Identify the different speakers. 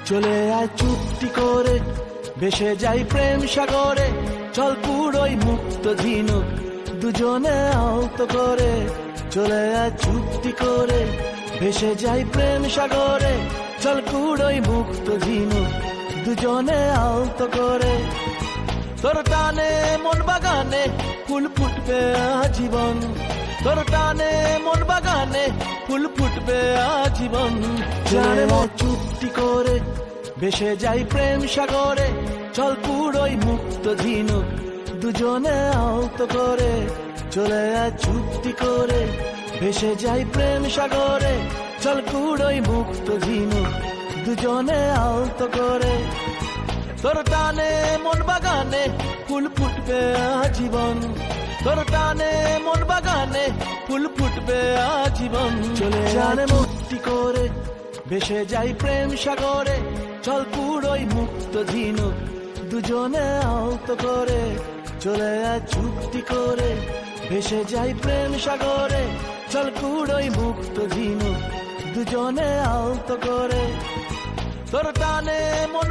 Speaker 1: চলে আয় চুপটি করে, ভেসে যাই প্রেম সাগরে, চল পুরোই মুক্ত ঝিনুক দুজনে আলতো করে। চলে আয় চুপটি করে, ভেসে যাই প্রেম সাগরে, চল পুরোই মুক্ত ঝিনুক দুজনে আলতো করে। তোর টানে মন বাগানে ফুল ফুটবে আজীবন, তোর টানে মন বাগানে ফুল ফুটবে আজীবন। জানে চুপটি করে, ভেসে যাই প্রেম সাগরে, চল পুরোই মুক্ত ঝিনুক দুজনে আলতো করে। চলে আয় চুপটি করে, ভেসে যাই প্রেম সাগরে, চল পুরোই মুক্ত ঝিনুক দুজনে আলতো করে। তোর টানে মন বাগানে ফুল ফুটবে আজীবন, তোর টানে মন বাগানে ফুল ফুটবে আজীবন। চলে জানে মুক্তি করে, ভেসে যাই প্রেম সাগরে, চল পুরোই মুক্ত ঝিনুক দুজনে আলতো করে। চলে আয় চুক্তি করে, ভেসে যাই প্রেম সাগরে, চল পুরোই মুক্ত ঝিনুক দুজনে আলতো করে। তোর টানে মন